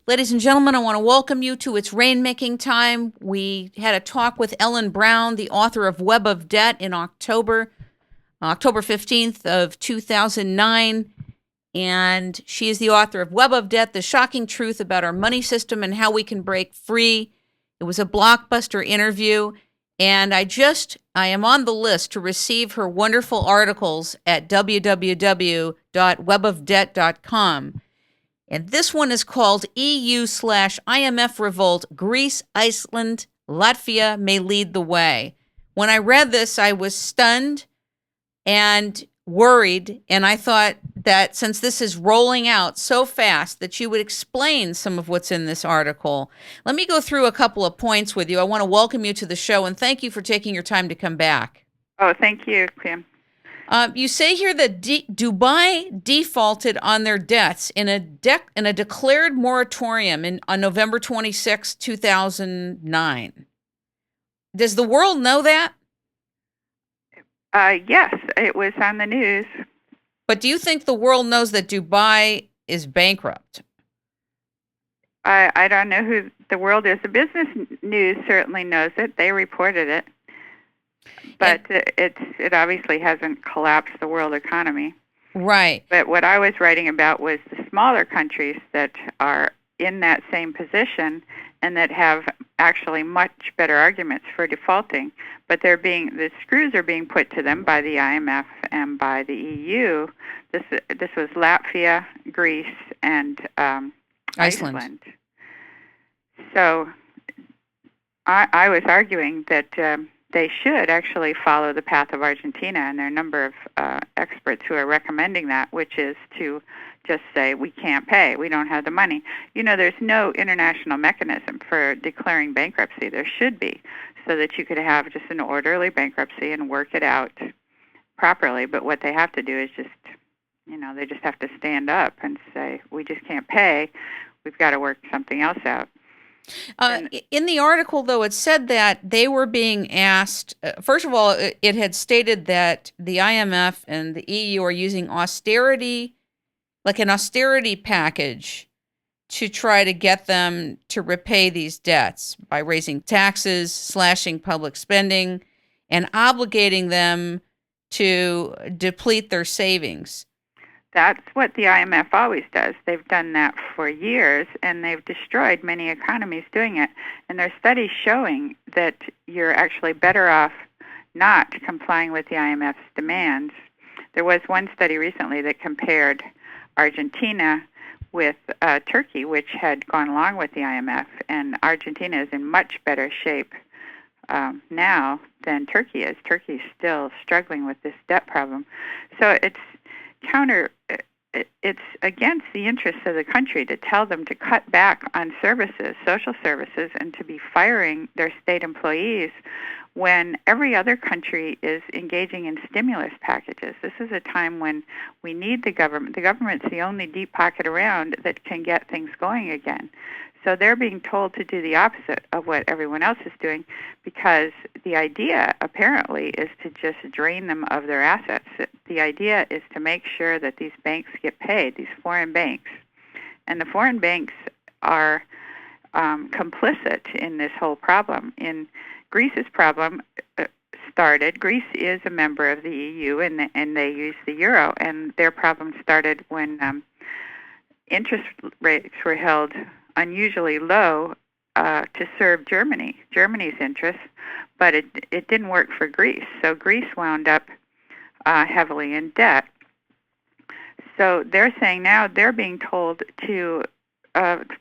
Ladies and gentlemen, I want to welcome you to It's Rainmaking Time. We had a talk with Ellen Brown, the author of Web of Debt, in October 15th of 2009. And she is the author of Web of Debt, The Shocking Truth About Our Money System and How We Can Break Free. It was a blockbuster interview. And I am on the list to receive her wonderful articles at www.webofdebt.com. And this one is called EU/IMF Revolt. Greece, Iceland, Latvia may lead the way. When I read this, I was stunned and worried. And I thought that since this is rolling out so fast, that you would explain some of what's in this article. Let me go through a couple of points with you. I want to welcome you to the show and thank you for taking your time to come back. Oh, thank you, Kim. You say here that Dubai defaulted on their debts in a declared moratorium on November 26, 2009. Does the world know that? Yes, it was on the news. But do you think the world knows that Dubai is bankrupt? I don't know who the world is. The business news certainly knows it. They reported it. But it obviously hasn't collapsed the world economy. Right. But what I was writing about was the smaller countries that are in that same position and that have actually much better arguments for defaulting. But the screws are being put to them by the IMF and by the EU. This was Latvia, Greece, and Iceland. So I was arguing that they should actually follow the path of Argentina, and there are a number of experts who are recommending that, which is to just say, we can't pay, we don't have the money. You know, there's no international mechanism for declaring bankruptcy. There should be, so that you could have just an orderly bankruptcy and work it out properly. But what they have to do is they just have to stand up and say, we just can't pay, we've got to work something else out. In the article, though, it said that they were being asked, first of all, it had stated that the IMF and the EU are using austerity, like an austerity package, to try to get them to repay these debts by raising taxes, slashing public spending, and obligating them to deplete their savings. That's what the IMF always does. They've done that for years, and they've destroyed many economies doing it. And there are studies showing that you're actually better off not complying with the IMF's demands. There was one study recently that compared Argentina with Turkey, which had gone along with the IMF, and Argentina is in much better shape now than Turkey is. Turkey is still struggling with this debt problem. So it's against the interests of the country to tell them to cut back on services, social services, and to be firing their state employees when every other country is engaging in stimulus packages. This is a time when we need the government. The government's the only deep pocket around that can get things going again. So they're being told to do the opposite of what everyone else is doing, because the idea, apparently, is to just drain them of their assets. The idea is to make sure that these banks get paid, these foreign banks. And the foreign banks are complicit in this whole problem. In Greece's problem started, Greece is a member of the EU, and they use the euro, and their problem started when interest rates were held unusually low to serve Germany's interests, but it didn't work for Greece. So Greece wound up heavily in debt. So they're saying now they're being told to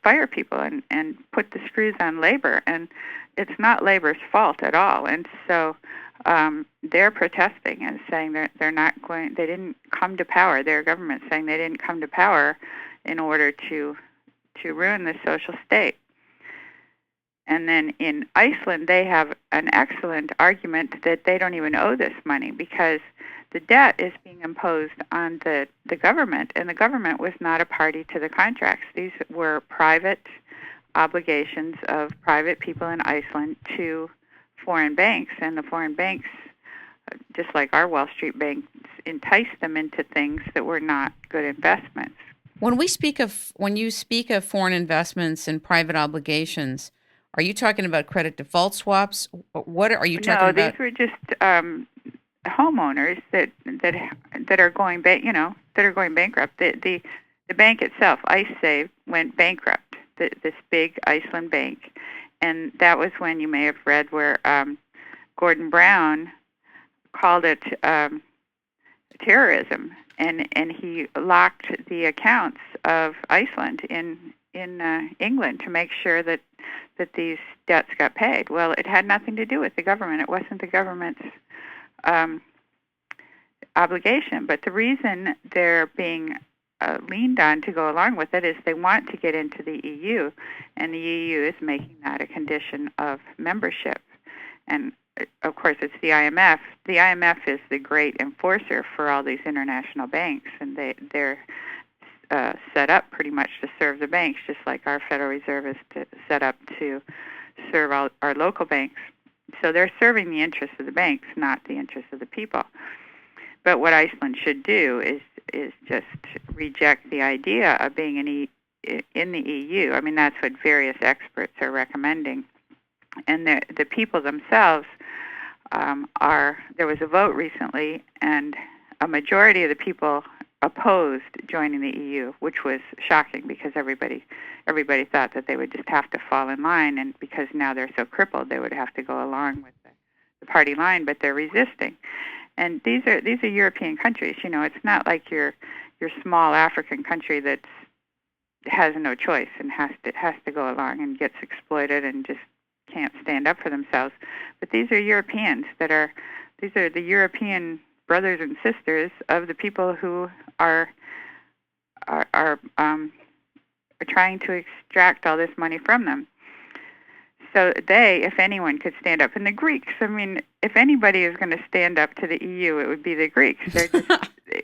fire people and put the screws on labor, and it's not labor's fault at all. And so they're protesting and saying they're not going. They didn't come to power. Their government saying they didn't come to power in order to ruin the social state. And then in Iceland, they have an excellent argument that they don't even owe this money because the debt is being imposed on the government, and the government was not a party to the contracts. These were private obligations of private people in Iceland to foreign banks, and the foreign banks, just like our Wall Street banks, enticed them into things that were not good investments. When you speak of foreign investments and private obligations, are you talking about credit default swaps? What are you talking No, these about? were just homeowners that are going that are going bankrupt. The bank itself, IceSave, went bankrupt. This big Iceland bank, and that was when you may have read where Gordon Brown called it terrorism, and he locked the accounts of Iceland in England to make sure that these debts got paid. Well, it had nothing to do with the government. It wasn't the government's obligation. But the reason they're being leaned on to go along with it is they want to get into the EU, and the EU is making that a condition of membership. And of course, it's the IMF. The IMF is the great enforcer for all these international banks, and they're set up pretty much to serve the banks, just like our Federal Reserve is set up to serve all our local banks. So they're serving the interests of the banks, not the interests of the people. But what Iceland should do is just reject the idea of being in the EU. I mean, that's what various experts are recommending. And the people themselves there was a vote recently, and a majority of the people opposed joining the EU, which was shocking because everybody thought that they would just have to fall in line, and because now they're so crippled, they would have to go along with the party line, but they're resisting. And these are European countries. You know, it's not like your small African country that has no choice and has to go along and gets exploited and just can't stand up for themselves. But these are Europeans these are the European brothers and sisters of the people who are trying to extract all this money from them. So they, if anyone, could stand up. And the Greeks, I mean, if anybody is going to stand up to the EU, it would be the Greeks. They're just,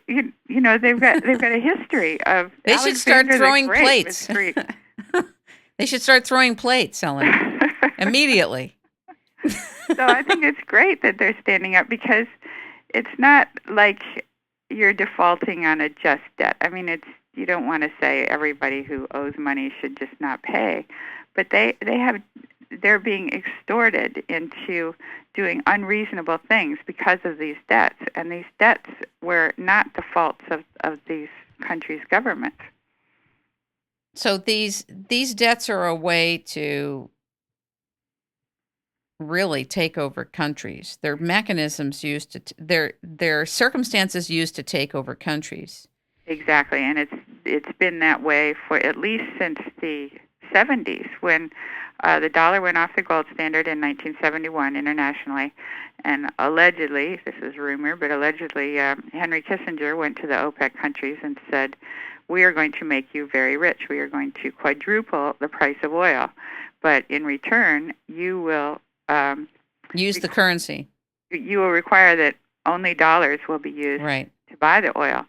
you know, they've got a history of. They should start throwing plates. They should start throwing plates, Ellen, immediately. So I think it's great that they're standing up, because it's not like you're defaulting on a just debt. I mean, you don't want to say everybody who owes money should just not pay, but they're being extorted into doing unreasonable things because of these debts, and these debts were not the faults of these countries' governments. So these debts are a way to really take over countries. They're mechanisms used to they're circumstances used to take over countries. Exactly, and it's been that way for at least since the 70s, when the dollar went off the gold standard in 1971 internationally, and allegedly, this is rumor, but allegedly Henry Kissinger went to the OPEC countries and said, "We are going to make you very rich. We are going to quadruple the price of oil, but in return, you will use the currency. You will require that only dollars will be used to buy the oil."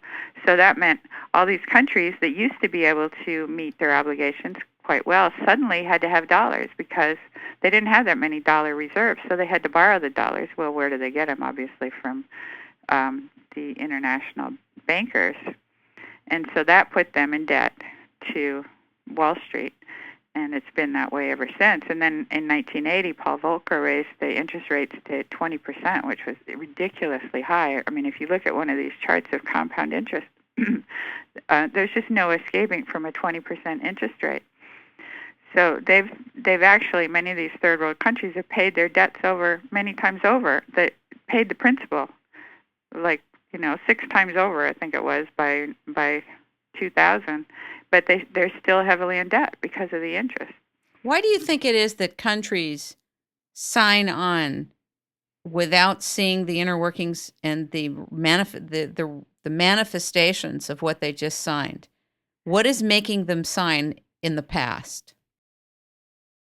So that meant all these countries that used to be able to meet their obligations quite well suddenly had to have dollars, because they didn't have that many dollar reserves, so they had to borrow the dollars. Well, where do they get them? Obviously from the international bankers. And so that put them in debt to Wall Street, and it's been that way ever since. And then in 1980, Paul Volcker raised the interest rates to 20%, which was ridiculously high. I mean, if you look at one of these charts of compound interest, there's just no escaping from a 20% interest rate. So they've actually, many of these third world countries have paid their debts over many times over. They paid the principal, like, 6 times over, I think it was, by 2000. But they're still heavily in debt because of the interest. Why do you think it is that countries sign on without seeing the inner workings and the manifestations of what they just signed? What is making them sign in the past?